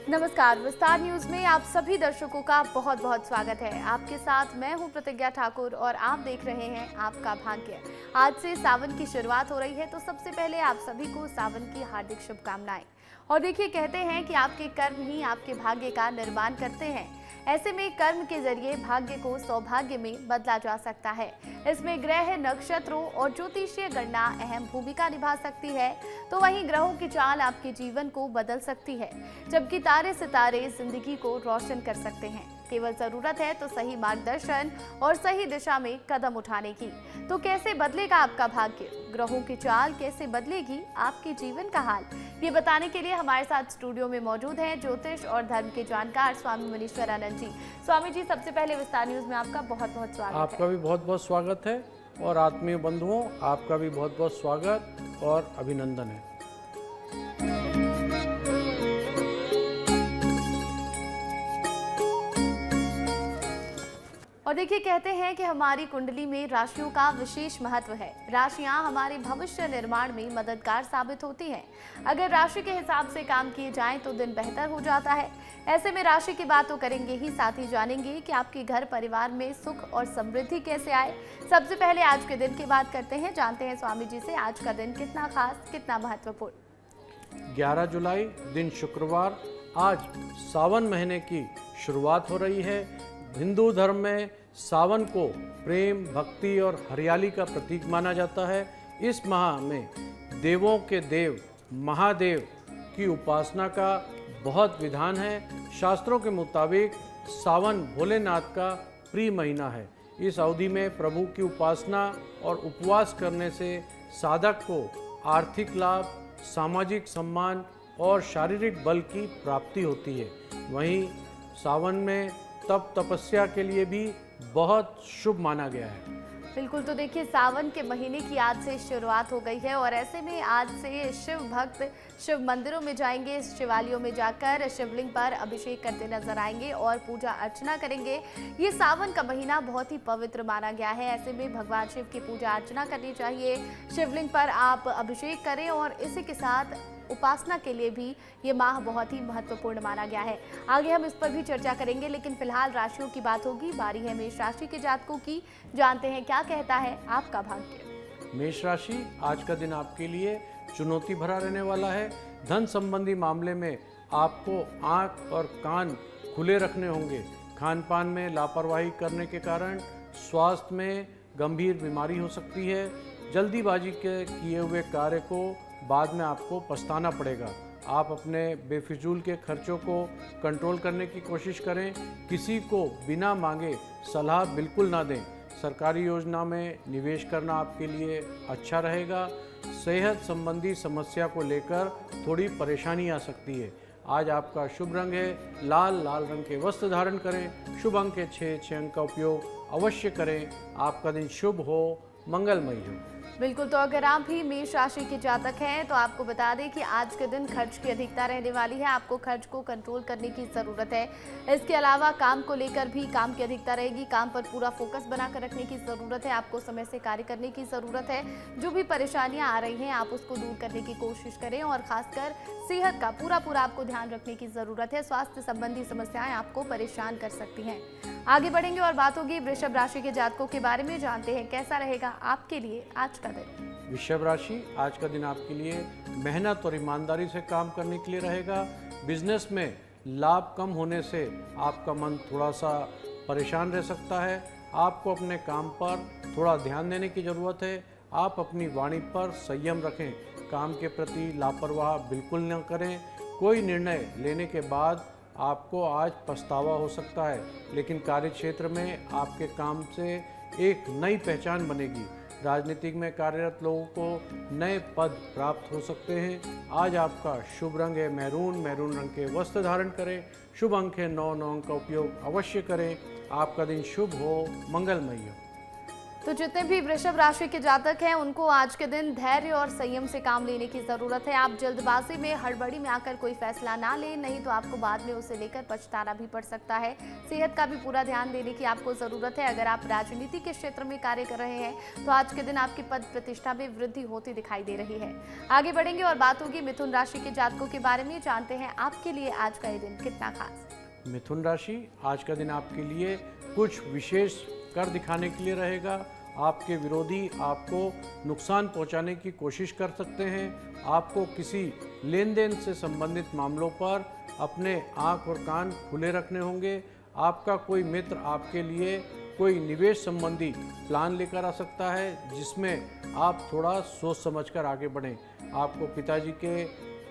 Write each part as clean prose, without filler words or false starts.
नमस्कार, विस्तार न्यूज में आप सभी दर्शकों का बहुत बहुत स्वागत है। आपके साथ मैं हूं प्रतिज्ञा ठाकुर और आप देख रहे हैं आपका भाग्य। आज से सावन की शुरुआत हो रही है, तो सबसे पहले आप सभी को सावन की हार्दिक शुभकामनाएं। और देखिए, कहते हैं कि आपके कर्म ही आपके भाग्य का निर्माण करते हैं। ऐसे में कर्म के जरिए भाग्य को सौभाग्य में बदला जा सकता है। इसमें ग्रह, नक्षत्रों और ज्योतिषीय गणना अहम भूमिका निभा सकती है। तो वहीं ग्रहों की चाल आपके जीवन को बदल सकती है, जबकि तारे सितारे जिंदगी को रोशन कर सकते हैं। केवल जरूरत है तो सही मार्गदर्शन और सही दिशा में कदम उठाने की। तो कैसे बदलेगा आपका भाग्य, ग्रहों की चाल कैसे बदलेगी आपके जीवन का हाल, ये बताने के लिए हमारे साथ स्टूडियो में मौजूद हैं ज्योतिष और धर्म के जानकार स्वामी मुनीश्वरानंद जी। स्वामी जी, सबसे पहले विस्तार न्यूज में आपका बहुत बहुत स्वागत है। आपका भी बहुत बहुत स्वागत है और आत्मीय बंधुओं, आपका भी बहुत बहुत स्वागत और अभिनंदन है। और देखिए, कहते हैं कि हमारी कुंडली में राशियों का विशेष महत्व है। राशियां हमारे भविष्य निर्माण में मददगार साबित होती हैं। अगर राशि के हिसाब से काम किए जाएं तो दिन बेहतर हो जाता है। ऐसे में राशि की बात तो करेंगे ही, साथ ही जानेंगे कि आपके घर परिवार में सुख और समृद्धि कैसे आए। सबसे पहले आज के दिन की बात करते हैं, जानते हैं स्वामी जी से आज का दिन कितना खास, कितना महत्वपूर्ण। 11 जुलाई दिन शुक्रवार, आज सावन महीने की शुरुआत हो रही है। हिंदू धर्म में सावन को प्रेम, भक्ति और हरियाली का प्रतीक माना जाता है। इस माह में देवों के देव महादेव की उपासना का बहुत विधान है। शास्त्रों के मुताबिक सावन भोलेनाथ का प्रिय महीना है। इस अवधि में प्रभु की उपासना और उपवास करने से साधक को आर्थिक लाभ, सामाजिक सम्मान और शारीरिक बल की प्राप्ति होती है। वहीं सावन में तप तपस्या के लिए भी बहुत शुभ माना गया है। बिल्कुल, तो देखिए, सावन के महीने की आज से शुरुआत हो गई है और ऐसे में आज से शिव भक्त शिव मंदिरों में जाएंगे, शिवालयों में जाकर शिवलिंग पर अभिषेक करते नजर आएंगे और पूजा अर्चना करेंगे। ये सावन का महीना बहुत ही पवित्र माना गया है। ऐसे में भगवान शिव की पूजा अर्चना करनी चाहिए। शिवलिंग पर आप अभिषेक करें और इसी के साथ उपासना के लिए भी ये माह बहुत ही महत्वपूर्ण माना गया है। आगे हम इस पर भी चर्चा करेंगे, लेकिन फिलहाल राशियों की बात होगी। बारी है मेष राशि के जातकों की, जानते हैं क्या कहता है आपका भाग्य। मेष राशि, आज का दिन आपके लिए चुनौती भरा रहने वाला है। धन संबंधी मामले में आपको आंख और कान खुले रखने होंगे। खान पान में लापरवाही करने के कारण स्वास्थ्य में गंभीर बीमारी हो सकती है। जल्दीबाजी के किए हुए कार्य को बाद में आपको पछताना पड़ेगा। आप अपने बेफिजूल के खर्चों को कंट्रोल करने की कोशिश करें। किसी को बिना मांगे सलाह बिल्कुल ना दें। सरकारी योजना में निवेश करना आपके लिए अच्छा रहेगा। सेहत संबंधी समस्या को लेकर थोड़ी परेशानी आ सकती है। आज आपका शुभ रंग है लाल। लाल रंग के वस्त्र धारण करें। शुभ अंक है 6। 6 अंक का उपयोग अवश्य करें। आपका दिन शुभ हो, मंगलमय हो। बिल्कुल, तो अगर आप भी मेष राशि के जातक हैं तो आपको बता दें कि आज के दिन खर्च की अधिकता रहने वाली है। आपको खर्च को कंट्रोल करने की ज़रूरत है। इसके अलावा काम को लेकर भी काम की अधिकता रहेगी। काम पर पूरा फोकस बनाकर रखने की ज़रूरत है। आपको समय से कार्य करने की ज़रूरत है। जो भी परेशानियां आ रही हैं आप उसको दूर करने की कोशिश करें और खासकर सेहत का पूरा आपको ध्यान रखने की ज़रूरत है। स्वास्थ्य संबंधी समस्याएं आपको परेशान कर सकती हैं। आगे बढ़ेंगे और बात होगी वृषभ राशि के जातकों के बारे में, जानते हैं कैसा रहेगा आपके लिए आज का दिन। वृषभ राशि, आज का दिन आपके लिए मेहनत और ईमानदारी से काम करने के लिए रहेगा। बिजनेस में लाभ कम होने से आपका मन थोड़ा सा परेशान रह सकता है। आपको अपने काम पर थोड़ा ध्यान देने की ज़रूरत है। आप अपनी वाणी पर संयम रखें। काम के प्रति लापरवाह बिल्कुल न करें। कोई निर्णय लेने के बाद आपको आज पछतावा हो सकता है, लेकिन कार्यक्षेत्र में आपके काम से एक नई पहचान बनेगी। राजनीतिक में कार्यरत लोगों को नए पद प्राप्त हो सकते हैं। आज आपका शुभ रंग है मैरून। मैरून रंग के वस्त्र धारण करें। शुभ अंक है 9। 9 अंक का उपयोग अवश्य करें। आपका दिन शुभ हो, मंगलमय हो। तो जितने भी वृषभ राशि के जातक हैं उनको आज के दिन धैर्य और संयम से काम लेने की जरूरत है। आप जल्दबाजी में हड़बड़ी में आकर कोई फैसला ना लें, नहीं तो आपको बाद में उसे लेकर पछताना भी पड़ सकता है। सेहत का भी पूरा ध्यान देने की आपको जरूरत है। अगर आप राजनीति के क्षेत्र में कार्य कर रहे हैं तो आज के दिन आपकी पद प्रतिष्ठा में वृद्धि होती दिखाई दे रही है। आगे बढ़ेंगे और बात होगी मिथुन राशि के जातकों के बारे में। जानते हैं आपके लिए आज का ये दिन कितना खास। मिथुन राशि, आज का दिन आपके लिए कुछ विशेष कर दिखाने के लिए रहेगा। आपके विरोधी आपको नुकसान पहुंचाने की कोशिश कर सकते हैं। आपको किसी लेन देन से संबंधित मामलों पर अपने आंख और कान खुले रखने होंगे। आपका कोई मित्र आपके लिए कोई निवेश संबंधी प्लान लेकर आ सकता है, जिसमें आप थोड़ा सोच समझकर आगे बढ़ें। आपको पिताजी के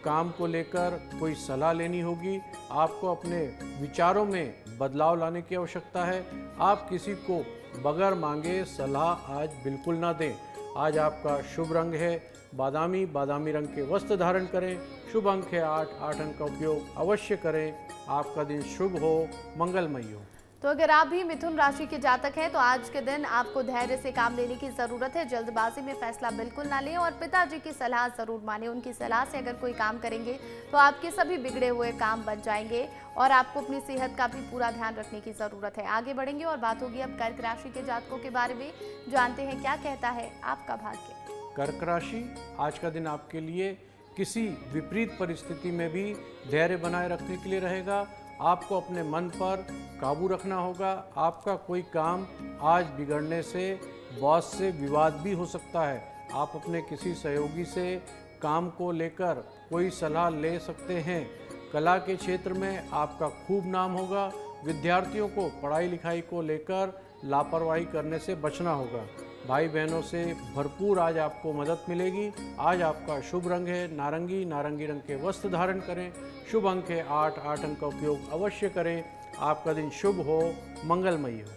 काम को लेकर कोई सलाह लेनी होगी। आपको अपने विचारों में बदलाव लाने की आवश्यकता है। आप किसी को बगैर मांगे सलाह आज बिल्कुल ना दें। आज आपका शुभ रंग है बादामी। बादामी रंग के वस्त्र धारण करें। शुभ अंक है 8। 8 अंक का उपयोग अवश्य करें। आपका दिन शुभ हो, मंगलमय हो। तो अगर आप भी मिथुन राशि के जातक हैं तो आज के दिन आपको धैर्य से काम लेने की जरूरत है। जल्दबाजी में फैसला बिल्कुल ना लें और पिताजी की सलाह जरूर मानें। उनकी सलाह से अगर कोई काम करेंगे तो आपके सभी बिगड़े हुए काम बन जाएंगे और आपको अपनी सेहत का भी पूरा ध्यान रखने की जरूरत है। आगे बढ़ेंगे और बात होगी अब कर्क राशि के जातकों के बारे में। जानते हैं क्या कहता है आपका भाग्य। कर्क राशि, आज का दिन आपके लिए किसी विपरीत परिस्थिति में भी धैर्य बनाए रखने के लिए रहेगा। आपको अपने मन पर काबू रखना होगा। आपका कोई काम आज बिगड़ने से बॉस से विवाद भी हो सकता है। आप अपने किसी सहयोगी से काम को लेकर कोई सलाह ले सकते हैं। कला के क्षेत्र में आपका खूब नाम होगा। विद्यार्थियों को पढ़ाई लिखाई को लेकर लापरवाही करने से बचना होगा। भाई बहनों से भरपूर आज आपको मदद मिलेगी। आज आपका शुभ रंग है नारंगी। नारंगी रंग के वस्त्र धारण करें। शुभ अंक है 8। 8 अंक का उपयोग अवश्य करें। आपका दिन शुभ हो, मंगलमय हो।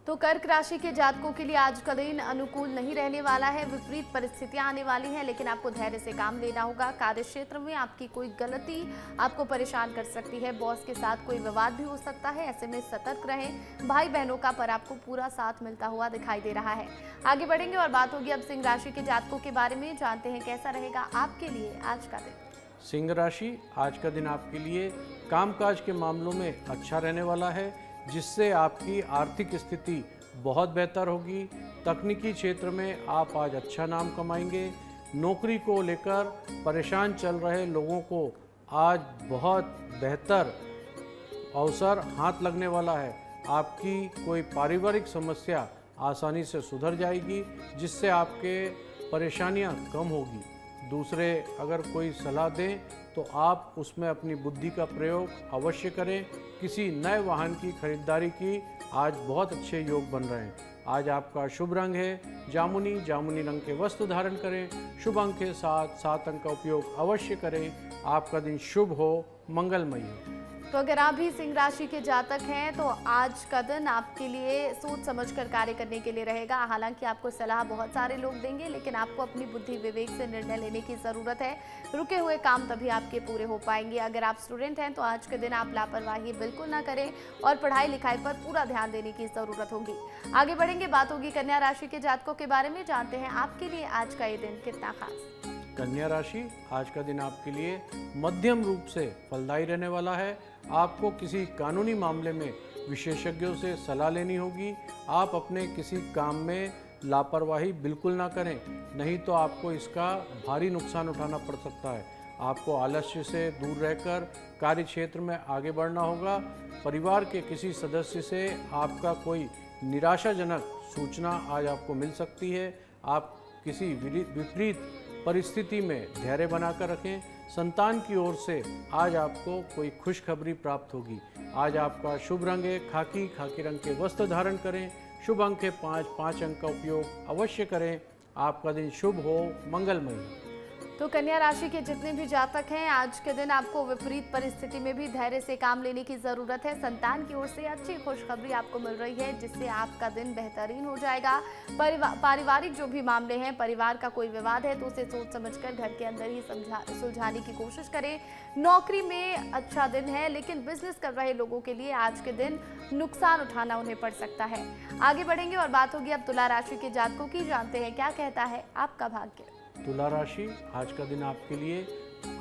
तो कर्क राशि के जातकों के लिए आज का दिन अनुकूल नहीं रहने वाला है। विपरीत परिस्थितियां आने वाली हैं, लेकिन आपको धैर्य से काम लेना होगा। कार्य क्षेत्र में आपकी कोई गलती आपको परेशान कर सकती है। बॉस के साथ कोई विवाद भी हो सकता है, ऐसे में सतर्क रहें। भाई बहनों का पर आपको पूरा साथ मिलता हुआ दिखाई दे रहा है। आगे बढ़ेंगे और बात होगी अब सिंह राशि के जातकों के बारे में। जानते हैं कैसा रहेगा आपके लिए आज का दिन। सिंह राशि, आज का दिन आपके लिए कामकाज के मामलों में अच्छा रहने वाला है, जिससे आपकी आर्थिक स्थिति बहुत बेहतर होगी। तकनीकी क्षेत्र में आप आज अच्छा नाम कमाएंगे। नौकरी को लेकर परेशान चल रहे लोगों को आज बहुत बेहतर अवसर हाथ लगने वाला है। आपकी कोई पारिवारिक समस्या आसानी से सुधर जाएगी, जिससे आपके परेशानियां कम होगी। दूसरे अगर कोई सलाह दें तो आप उसमें अपनी बुद्धि का प्रयोग अवश्य करें। किसी नए वाहन की खरीदारी की आज बहुत अच्छे योग बन रहे हैं। आज आपका शुभ रंग है जामुनी। जामुनी रंग के वस्त्र धारण करें। शुभ अंक है 7। 7 अंक का उपयोग अवश्य करें। आपका दिन शुभ हो, मंगलमय हो। तो अगर आप भी सिंह राशि के जातक हैं तो आज का दिन आपके लिए सोच समझकर कार्य करने के लिए रहेगा। हालांकि आपको सलाह बहुत सारे लोग देंगे, लेकिन आपको अपनी बुद्धि विवेक से निर्णय लेने की ज़रूरत है। रुके हुए काम तभी आपके पूरे हो पाएंगे। अगर आप स्टूडेंट हैं तो आज के दिन आप लापरवाही बिल्कुल ना करें और पढ़ाई लिखाई पर पूरा ध्यान देने की ज़रूरत होगी। आगे बढ़ेंगे, बात होगी कन्या राशि के जातकों के बारे में। जानते हैं आपके लिए आज का ये दिन कितना खास। कन्या राशि, आज का दिन आपके लिए मध्यम रूप से फलदायी रहने वाला है। आपको किसी कानूनी मामले में विशेषज्ञों से सलाह लेनी होगी। आप अपने किसी काम में लापरवाही बिल्कुल ना करें, नहीं तो आपको इसका भारी नुकसान उठाना पड़ सकता है। आपको आलस्य से दूर रहकर कार्य क्षेत्र में आगे बढ़ना होगा। परिवार के किसी सदस्य से आपका कोई निराशाजनक सूचना आज आपको मिल सकती है। आप किसी विपरीत परिस्थिति में धैर्य बनाकर रखें। संतान की ओर से आज आपको कोई खुशखबरी प्राप्त होगी। आज आपका शुभ रंग है खाकी। खाकी रंग के वस्त्र धारण करें। शुभ अंक है 5। 5 अंक का उपयोग अवश्य करें। आपका दिन शुभ हो, मंगलमय हो। तो कन्या राशि के जितने भी जातक हैं, आज के दिन आपको विपरीत परिस्थिति में भी धैर्य से काम लेने की जरूरत है। संतान की ओर से अच्छी खुशखबरी आपको मिल रही है, जिससे आपका दिन बेहतरीन हो जाएगा। पारिवारिक जो भी मामले हैं, परिवार का कोई विवाद है तो उसे सोच समझकर घर के अंदर ही सुलझाने की कोशिश करें। नौकरी में अच्छा दिन है, लेकिन बिजनेस कर रहे लोगों के लिए आज के दिन नुकसान उठाना उन्हें पड़ सकता है। आगे बढ़ेंगे और बात होगी अब तुला राशि के जातकों की। जानते हैं क्या कहता है आपका भाग्य। तुला राशि, आज का दिन आपके लिए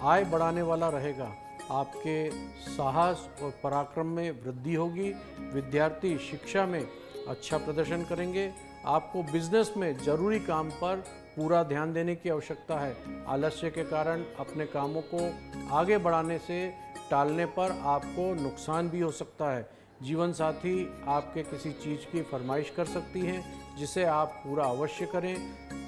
आय बढ़ाने वाला रहेगा। आपके साहस और पराक्रम में वृद्धि होगी। विद्यार्थी शिक्षा में अच्छा प्रदर्शन करेंगे। आपको बिजनेस में जरूरी काम पर पूरा ध्यान देने की आवश्यकता है। आलस्य के कारण अपने कामों को आगे बढ़ाने से टालने पर आपको नुकसान भी हो सकता है। जीवन साथी आपके किसी चीज़ की फरमाइश कर सकती हैं, जिसे आप पूरा अवश्य करें।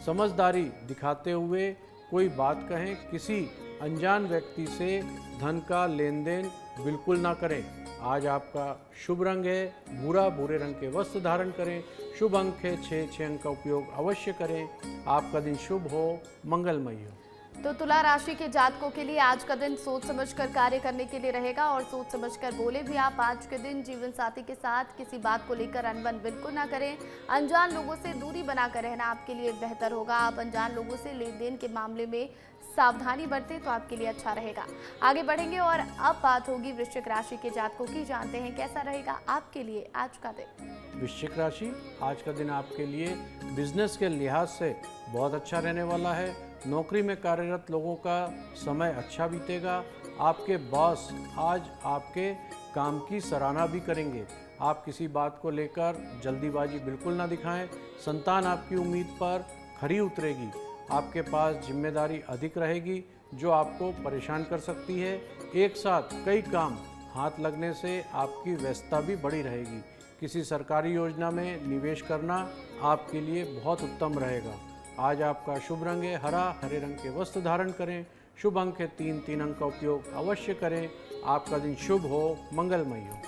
समझदारी दिखाते हुए कोई बात कहें। किसी अनजान व्यक्ति से धन का लेन देन बिल्कुल ना करें। आज आपका शुभ रंग है भूरा। भूरे रंग के वस्त्र धारण करें। शुभ अंक है 6 अंक का उपयोग अवश्य करें। आपका दिन शुभ हो, मंगलमय हो। तो तुला राशि के जातकों के लिए आज का दिन सोच समझकर कार्य करने के लिए रहेगा और सोच समझकर बोले भी आप। आज के दिन जीवन साथी के साथ किसी बात को लेकर अनबन बिल्कुल ना करें। अनजान लोगों से दूरी बनाकर रहना आपके लिए बेहतर होगा। आप अनजान लोगों से लेन देन के मामले में सावधानी बरतें तो आपके लिए अच्छा रहेगा। आगे बढ़ेंगे और अब बात होगी वृश्चिक राशि के जातकों की। जानते हैं कैसा रहेगा आपके लिए आज का दिन। वृश्चिक राशि, आज का दिन आपके लिए बिजनेस के लिहाज से बहुत अच्छा रहने वाला है। नौकरी में कार्यरत लोगों का समय अच्छा बीतेगा। आपके बॉस आज आपके काम की सराहना भी करेंगे। आप किसी बात को लेकर जल्दीबाजी बिल्कुल ना दिखाएं। संतान आपकी उम्मीद पर खरी उतरेगी। आपके पास जिम्मेदारी अधिक रहेगी जो आपको परेशान कर सकती है। एक साथ कई काम हाथ लगने से आपकी व्यस्तता भी बढ़ी रहेगी। किसी सरकारी योजना में निवेश करना आपके लिए बहुत उत्तम रहेगा। आज आपका शुभ रंग है हरा। हरे रंग के वस्त्र धारण करें। शुभ अंक है 3 अंक का उपयोग अवश्य करें। आपका दिन शुभ हो, मंगलमय हो।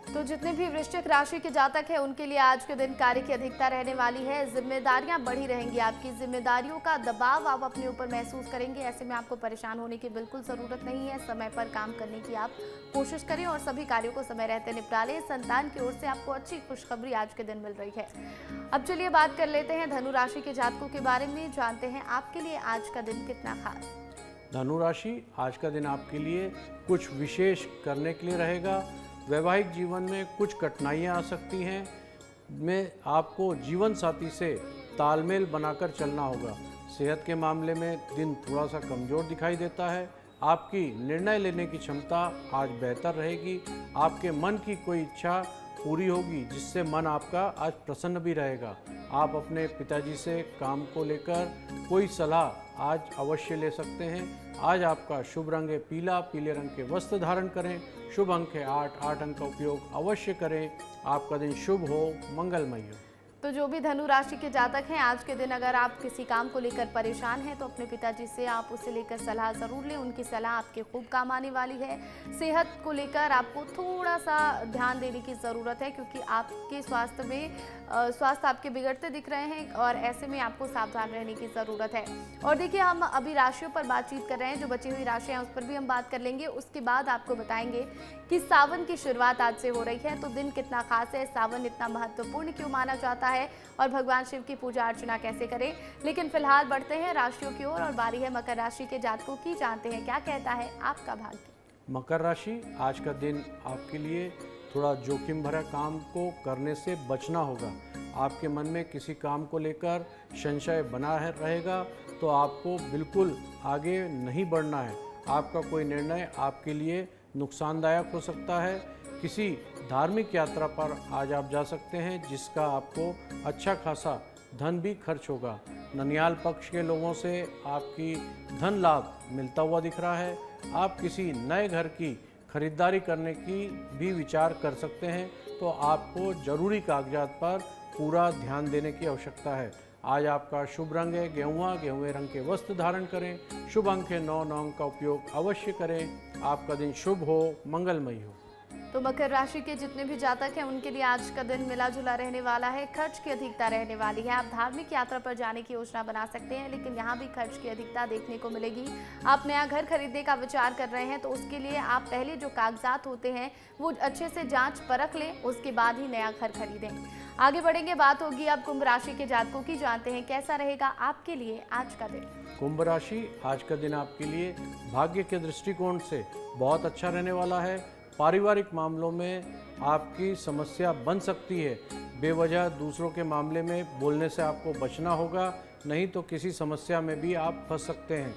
तो जितने भी वृश्चिक राशि के जातक हैं उनके लिए आज के दिन कार्य की अधिकता रहने वाली है। जिम्मेदारियां बढ़ी रहेंगी। आपकी जिम्मेदारियों का दबाव आप अपने ऊपर महसूस करेंगे। ऐसे में आपको परेशान होने की बिल्कुल ज़रूरत नहीं है। समय पर काम करने की आप कोशिश करें और सभी कार्यों को समय रहते निपटा लें। संतान की ओर से आपको अच्छी खुशखबरी आज के दिन मिल रही है। अब चलिए बात कर लेते हैं धनु राशि के जातकों के बारे में। जानते हैं आपके लिए आज का दिन कितना खास। धनु राशि, आज का दिन आपके लिए कुछ विशेष करने के लिए रहेगा। वैवाहिक जीवन में कुछ कठिनाइयाँ आ सकती हैं। में आपको जीवन साथी से तालमेल बनाकर चलना होगा। सेहत के मामले में दिन थोड़ा सा कमज़ोर दिखाई देता है। आपकी निर्णय लेने की क्षमता आज बेहतर रहेगी। आपके मन की कोई इच्छा पूरी होगी, जिससे मन आपका आज प्रसन्न भी रहेगा। आप अपने पिताजी से काम को लेकर कोई सलाह आज अवश्य ले सकते हैं। आज आपका शुभ रंग है पीला। पीले रंग के वस्त्र धारण करें। शुभ अंक है 8 अंक का उपयोग अवश्य करें। आपका दिन शुभ हो, मंगलमय हो। तो जो भी धनु राशि के जातक हैं, आज के दिन अगर आप किसी काम को लेकर परेशान हैं तो अपने पिताजी से आप उसे लेकर सलाह ज़रूर लें। उनकी सलाह आपके खूब काम आने वाली है। सेहत को लेकर आपको थोड़ा सा ध्यान देने की ज़रूरत है, क्योंकि आपके स्वास्थ्य आपके बिगड़ते दिख रहे हैं और ऐसे में आपको सावधान रहने की ज़रूरत है। और देखिए, हम अभी राशियों पर बातचीत कर रहे हैं। जो बची हुई राशियाँ उस पर भी हम बात कर लेंगे। उसके बाद आपको बताएंगे कि सावन की शुरुआत आज से हो रही है, तो दिन कितना खास है, सावन इतना महत्वपूर्ण क्यों माना जाता है और भगवान शिव की पूजा अर्चना कैसे करें। लेकिन फिलहाल बढ़ते हैं राशियों की ओर और बारी है मकर राशि के जातकों की। जानते हैं क्या कहता है आपका भाग्य। मकर राशि, आज का दिन आपके लिए थोड़ा जोखिम भरा काम को करने से बचना होगा। आपके मन में किसी काम को लेकर संशय बना रहेगा, तो आपको बिल्कुल आगे नहीं बढ़ना है। आपका कोई निर्णय आपके लिए नुकसानदायक हो सकता है। किसी धार्मिक यात्रा पर आज आप जा सकते हैं, जिसका आपको अच्छा खासा धन भी खर्च होगा। ननियाल पक्ष के लोगों से आपकी धन लाभ मिलता हुआ दिख रहा है। आप किसी नए घर की खरीदारी करने की भी विचार कर सकते हैं, तो आपको जरूरी कागजात पर पूरा ध्यान देने की आवश्यकता है। आज आपका शुभ रंग है गेहुआ। गेहुए रंग के वस्त्र धारण करें। शुभ अंक है 9 अंक का उपयोग अवश्य करें। आपका दिन शुभ हो, मंगलमय हो। तो मकर राशि के जितने भी जातक हैं उनके लिए आज का दिन मिला जुला रहने वाला है। खर्च की अधिकता रहने वाली है। आप धार्मिक यात्रा पर जाने की योजना बना सकते हैं, लेकिन यहाँ भी खर्च की अधिकता देखने को मिलेगी। आप नया घर खरीदने का विचार कर रहे हैं तो उसके लिए आप पहले जो कागजात होते हैं वो अच्छे से जांच परख लें, उसके बाद ही नया घर खरीदें। आगे बढ़ेंगे, बात होगी अब कुंभ राशि के जातकों की। जानते हैं कैसा रहेगा आपके लिए आज का दिन। कुंभ राशि, आज का दिन आपके लिए भाग्य के दृष्टिकोण से बहुत अच्छा रहने वाला है। पारिवारिक मामलों में आपकी समस्या बन सकती है। बेवजह दूसरों के मामले में बोलने से आपको बचना होगा, नहीं तो किसी समस्या में भी आप फंस सकते हैं।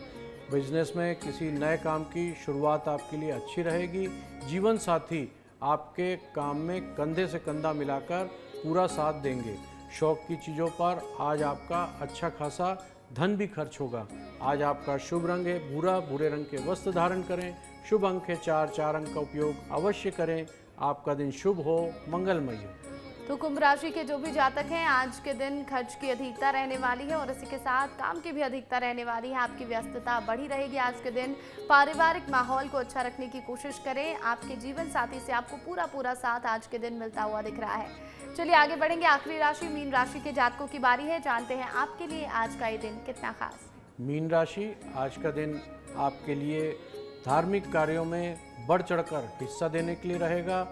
बिजनेस में किसी नए काम की शुरुआत आपके लिए अच्छी रहेगी। जीवन साथी आपके काम में कंधे से कंधा मिलाकर पूरा साथ देंगे। शौक की चीज़ों पर आज आपका अच्छा खासा धन भी खर्च होगा। आज आपका शुभ रंग है भूरा, भूरे रंग के वस्त्र धारण करें। शुभ अंक है 4, 4 अंक का उपयोग अवश्य करें। आपका दिन शुभ हो, मंगलमय हो। तो कुंभ राशि के जो भी जातक हैं आज के दिन खर्च की अधिकता रहने वाली है और इसी के साथ काम की भी अधिकता रहने वाली है। आपकी व्यस्तता बढ़ी रहेगी आज के दिन। पारिवारिक माहौल को अच्छा रखने की कोशिश करें। आपके जीवन साथी से आपको पूरा साथ आज के दिन मिलता हुआ दिख रहा है। चलिए आगे बढ़ेंगे, आखिरी राशि मीन राशि के जातकों की बारी है। जानते हैं आपके लिए आज का ये दिन कितना खास। मीन राशि, आज का दिन आपके लिए धार्मिक कार्यों में बढ़ चढ़कर हिस्सा देने के लिए रहेगा।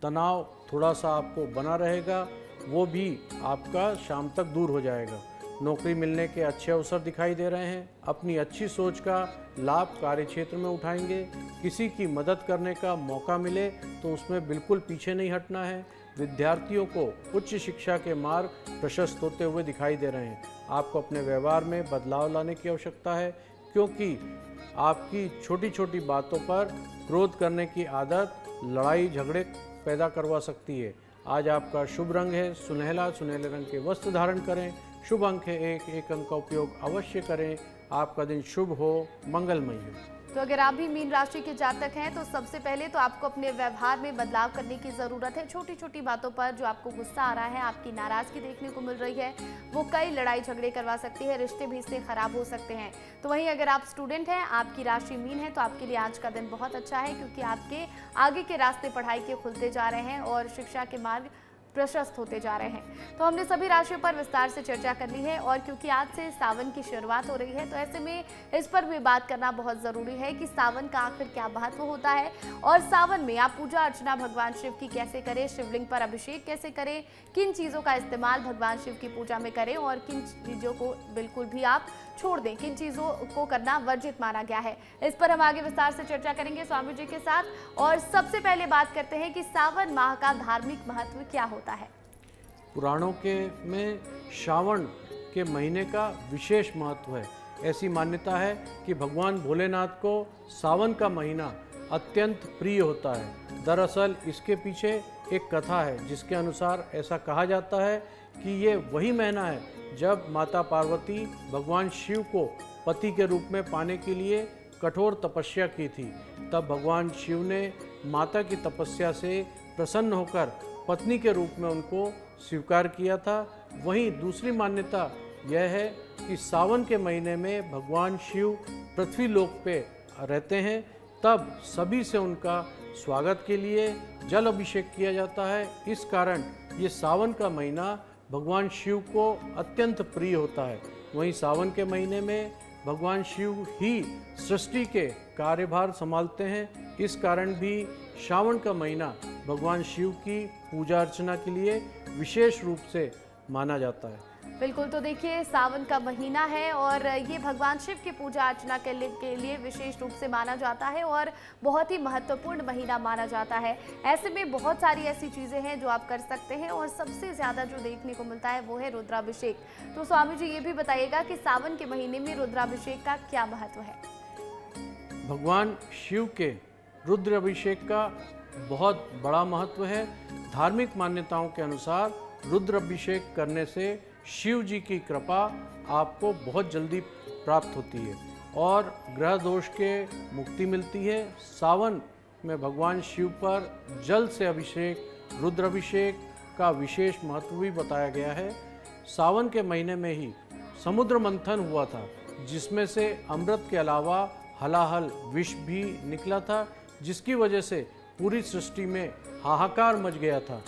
तनाव थोड़ा सा आपको बना रहेगा, वो भी आपका शाम तक दूर हो जाएगा। नौकरी मिलने के अच्छे अवसर दिखाई दे रहे हैं। अपनी अच्छी सोच का लाभ कार्य क्षेत्र में उठाएंगे। किसी की मदद करने का मौका मिले तो उसमें बिल्कुल पीछे नहीं हटना है। विद्यार्थियों को उच्च शिक्षा के मार्ग प्रशस्त होते हुए दिखाई दे रहे हैं। आपको अपने व्यवहार में बदलाव लाने की आवश्यकता है, क्योंकि आपकी छोटी छोटी बातों पर क्रोध करने की आदत लड़ाई झगड़े पैदा करवा सकती है। आज आपका शुभ रंग है सुनहला, सुनहले रंग के वस्त्र धारण करें। शुभ अंक है 1, 1 अंक का उपयोग अवश्य करें। आपका दिन शुभ हो, मंगलमय हो। तो अगर आप भी मीन राशि के जातक हैं तो सबसे पहले तो आपको अपने व्यवहार में बदलाव करने की ज़रूरत है। छोटी छोटी बातों पर जो आपको गुस्सा आ रहा है, आपकी नाराज़गी देखने को मिल रही है, वो कई लड़ाई झगड़े करवा सकती है, रिश्ते भी इससे खराब हो सकते हैं। तो वहीं अगर आप स्टूडेंट हैं, आपकी राशि मीन है, तो आपके लिए आज का दिन बहुत अच्छा है, क्योंकि आपके आगे के रास्ते पढ़ाई के खुलते जा रहे हैं और शिक्षा के मार्ग प्रशस्त होते जा रहे हैं। तो हमने सभी राशियों पर विस्तार से चर्चा कर ली है और क्योंकि आज से सावन की शुरुआत हो रही है तो ऐसे में इस पर भी बात करना बहुत ज़रूरी है कि सावन का आखिर क्या महत्व होता है और सावन में आप पूजा अर्चना भगवान शिव की कैसे करें, शिवलिंग पर अभिषेक कैसे करें, किन चीज़ों का इस्तेमाल भगवान शिव की पूजा में करें और किन चीज़ों को बिल्कुल भी आप छोड़ दें, किन चीज़ों को करना वर्जित माना गया है। इस पर हम आगे विस्तार से चर्चा करेंगे स्वामी जी के साथ। और सबसे पहले बात करते हैं कि सावन माह का धार्मिक महत्व क्या होता है। पुराणों के में श्रावण के महीने का विशेष महत्व है। ऐसी मान्यता है कि भगवान भोलेनाथ को सावन का महीना अत्यंत प्रिय होता है। दरअसल इसके पीछे एक कथा है जिसके अनुसार ऐसा कहा जाता है कि ये वही महीना है जब माता पार्वती भगवान शिव को पति के रूप में पाने के लिए कठोर तपस्या की थी। तब भगवान शिव ने माता की तपस्या से प्रसन्न होकर पत्नी के रूप में उनको स्वीकार किया था। वहीं दूसरी मान्यता यह है कि सावन के महीने में भगवान शिव पृथ्वी लोक पे रहते हैं, तब सभी से उनका स्वागत के लिए जल अभिषेक किया जाता है। इस कारण ये सावन का महीना भगवान शिव को अत्यंत प्रिय होता है। वहीं सावन के महीने में भगवान शिव ही सृष्टि के कार्यभार संभालते हैं। इस कारण भी श्रावण का महीना भगवान शिव की पूजा अर्चना के लिए विशेष रूप से माना जाता है। बिल्कुल, तो देखिए सावन का महीना है और ये भगवान शिव की पूजा अर्चना के लिए विशेष रूप से माना जाता है और बहुत ही महत्वपूर्ण महीना माना जाता है। ऐसे में बहुत सारी ऐसी चीज़ें हैं जो आप कर सकते हैं और सबसे ज़्यादा जो देखने को मिलता है वो है रुद्राभिषेक। तो स्वामी जी ये भी बताइएगा कि सावन के महीने में रुद्राभिषेक का क्या महत्व है। भगवान शिव के रुद्राभिषेक का बहुत बड़ा महत्व है। धार्मिक मान्यताओं के अनुसार रुद्राभिषेक करने से शिव जी की कृपा आपको बहुत जल्दी प्राप्त होती है और ग्रह दोष के मुक्ति मिलती है। सावन में भगवान शिव पर जल से अभिषेक, रुद्राभिषेक का विशेष महत्व भी बताया गया है। सावन के महीने में ही समुद्र मंथन हुआ था जिसमें से अमृत के अलावा हलाहल विष भी निकला था, जिसकी वजह से पूरी सृष्टि में हाहाकार मच गया था।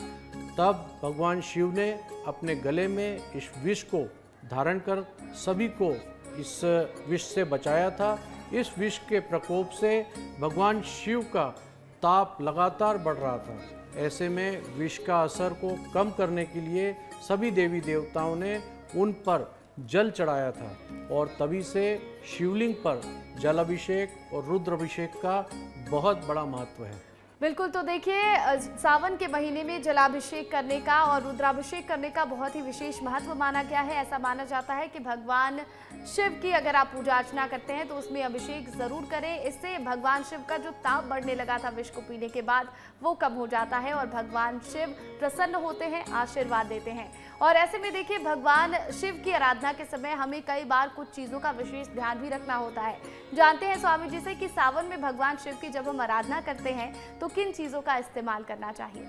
तब भगवान शिव ने अपने गले में इस विष को धारण कर सभी को इस विष से बचाया था। इस विष के प्रकोप से भगवान शिव का ताप लगातार बढ़ रहा था। ऐसे में विष का असर को कम करने के लिए सभी देवी देवताओं ने उन पर जल चढ़ाया था और तभी से शिवलिंग पर जल अभिषेक और रुद्र अभिषेक का बहुत बड़ा महत्व है। बिल्कुल, तो देखिए सावन के महीने में जलाभिषेक करने का और रुद्राभिषेक करने का बहुत ही विशेष महत्व माना गया है। ऐसा माना जाता है कि भगवान शिव की अगर आप पूजा अर्चना करते हैं तो उसमें अभिषेक जरूर करें। इससे भगवान शिव का जो ताप बढ़ने लगा था विष को पीने के बाद वो कम हो जाता है और भगवान शिव प्रसन्न होते हैं, आशीर्वाद देते हैं। और ऐसे में देखिए भगवान शिव की आराधना के समय हमें कई बार कुछ चीज़ों का विशेष ध्यान भी रखना होता है। जानते हैं स्वामी जी से कि सावन में भगवान शिव की जब हम आराधना करते हैं तो किन चीज़ों का इस्तेमाल करना चाहिए?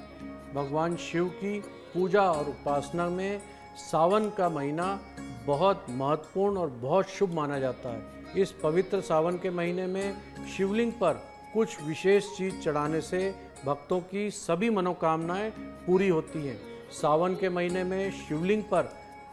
भगवान शिव की पूजा और उपासना में सावन का महीना बहुत महत्वपूर्ण और बहुत शुभ माना जाता है। इस पवित्र सावन के महीने में शिवलिंग पर कुछ विशेष चीज चढ़ाने से भक्तों की सभी मनोकामनाएं पूरी होती हैं। सावन के महीने में शिवलिंग पर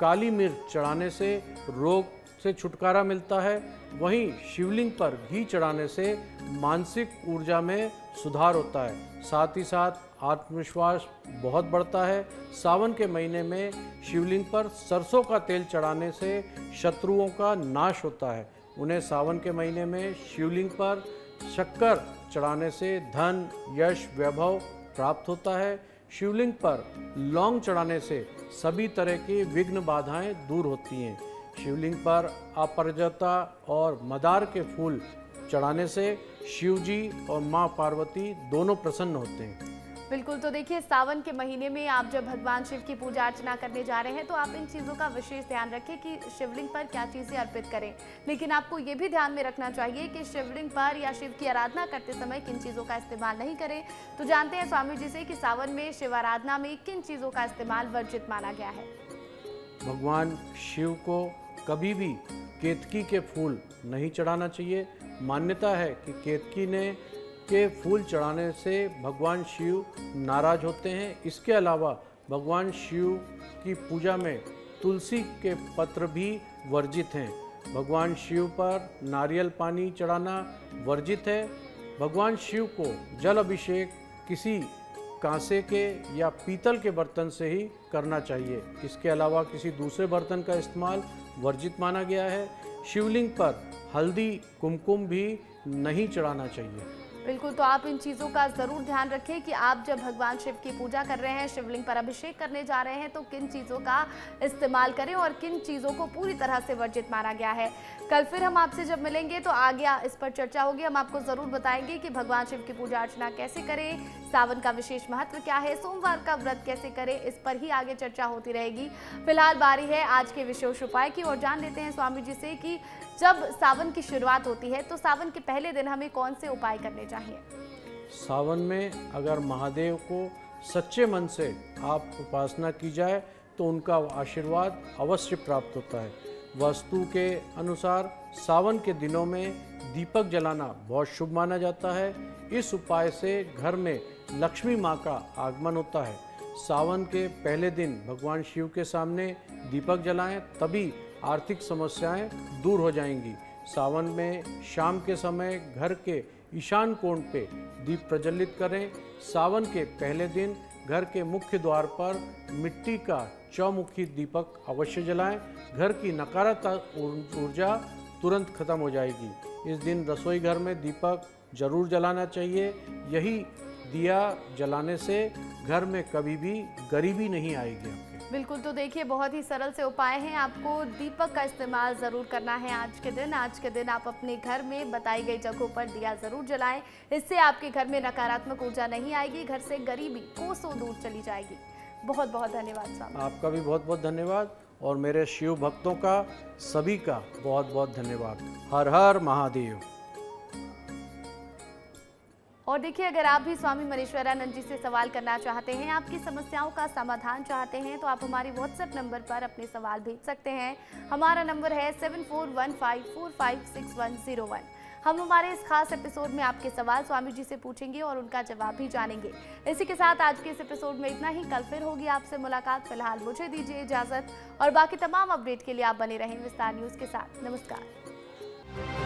काली मिर्च चढ़ाने से रोग से छुटकारा मिलता है। वहीं शिवलिंग पर घी चढ़ाने से मानसिक ऊर्जा में सुधार होता है। साथ ही साथ आत्मविश्वास बहुत बढ़ता है। सावन के महीने में शिवलिंग पर सरसों का तेल चढ़ाने से शत्रुओं का नाश होता है। उन्हें सावन के महीने में शिवलिंग पर शक्कर चढ़ाने से धन, यश, वैभव प्राप्त होता है। शिवलिंग पर लौंग चढ़ाने से सभी तरह की विघ्न बाधाएं दूर होती हैं। शिवलिंग पर अपराजिता और मदार के फूल चढ़ाने से शिव जी और माँ पार्वती दोनों प्रसन्न होते हैं। बिल्कुल, तो देखिए सावन के महीने में आप जब भगवान शिव की पूजा अर्चना करने जा रहे हैं तो आप इन चीज़ों का विशेष ध्यान रखें कि शिवलिंग पर क्या चीज़ें अर्पित करें। लेकिन आपको ये भी ध्यान में रखना चाहिए कि शिवलिंग पर या शिव की आराधना करते समय किन चीज़ों का इस्तेमाल नहीं करें। तो जानते हैं स्वामी जी से कि सावन में शिव आराधना में किन चीज़ों का इस्तेमाल वर्जित माना गया है। भगवान शिव को कभी भी केतकी के फूल नहीं चढ़ाना चाहिए। मान्यता है कि केतकी के फूल चढ़ाने से भगवान शिव नाराज होते हैं। इसके अलावा भगवान शिव की पूजा में तुलसी के पत्र भी वर्जित हैं। भगवान शिव पर नारियल पानी चढ़ाना वर्जित है। भगवान शिव को जल अभिषेक किसी कांसे के या पीतल के बर्तन से ही करना चाहिए। इसके अलावा किसी दूसरे बर्तन का इस्तेमाल वर्जित माना गया है। शिवलिंग पर हल्दी, कुमकुम भी नहीं चढ़ाना चाहिए। बिल्कुल, तो आप इन चीज़ों का ज़रूर ध्यान रखें कि आप जब भगवान शिव की पूजा कर रहे हैं, शिवलिंग पर अभिषेक करने जा रहे हैं तो किन चीज़ों का इस्तेमाल करें और किन चीज़ों को पूरी तरह से वर्जित माना गया है। कल फिर हम आपसे जब मिलेंगे तो आगे इस पर चर्चा होगी। हम आपको ज़रूर बताएंगे कि भगवान शिव की पूजा अर्चना कैसे करें, सावन का विशेष महत्व क्या है, सोमवार का व्रत कैसे करें, इस पर ही आगे चर्चा होती रहेगी। फिलहाल बारी है आज के विशेष उपाय की और जान लेते हैं स्वामी जी से कि जब सावन की शुरुआत होती है तो सावन के पहले दिन हमें कौन से उपाय करने चाहिए। सावन में अगर महादेव को सच्चे मन से आप उपासना की जाए तो उनका आशीर्वाद अवश्य प्राप्त होता है। वास्तु के अनुसार सावन के दिनों में दीपक जलाना बहुत शुभ माना जाता है। इस उपाय से घर में लक्ष्मी माँ का आगमन होता है। सावन के पहले दिन भगवान शिव के सामने दीपक जलाएं, तभी आर्थिक समस्याएं दूर हो जाएंगी। सावन में शाम के समय घर के ईशान कोण पे दीप प्रज्वलित करें। सावन के पहले दिन घर के मुख्य द्वार पर मिट्टी का चौमुखी दीपक अवश्य जलाएं। घर की नकारात्मक ऊर्जा तुरंत खत्म हो जाएगी। इस दिन रसोई घर में दीपक जरूर जलाना चाहिए। यही दिया जलाने से घर में कभी भी गरीबी नहीं आएगी आपके। बिल्कुल, तो देखिए बहुत ही सरल से उपाय हैं। आपको दीपक का इस्तेमाल ज़रूर करना है आज के दिन। आज के दिन आप अपने घर में बताई गई जगहों पर दिया ज़रूर जलाएं। इससे आपके घर में नकारात्मक ऊर्जा नहीं आएगी, घर से गरीबी कोसों दूर चली जाएगी। बहुत बहुत धन्यवाद स्वामी। आपका भी बहुत बहुत धन्यवाद और मेरे शिव भक्तों का सभी का बहुत बहुत धन्यवाद। हर हर महादेव। और देखिए अगर आप भी स्वामी मनीश्वरानंद जी से सवाल करना चाहते हैं, आपकी समस्याओं का समाधान चाहते हैं तो आप हमारे व्हाट्सएप नंबर पर अपने सवाल भेज सकते हैं। हमारा नंबर है 7415456101। हम हमारे इस खास एपिसोड में आपके सवाल स्वामी जी से पूछेंगे और उनका जवाब भी जानेंगे। इसी के साथ आज के इस एपिसोड में इतना ही। कल फिर होगी आपसे मुलाकात। फिलहाल मुझे दीजिए इजाजत और बाकी तमाम अपडेट के लिए आप बने रहें विस्तार न्यूज के साथ। नमस्कार।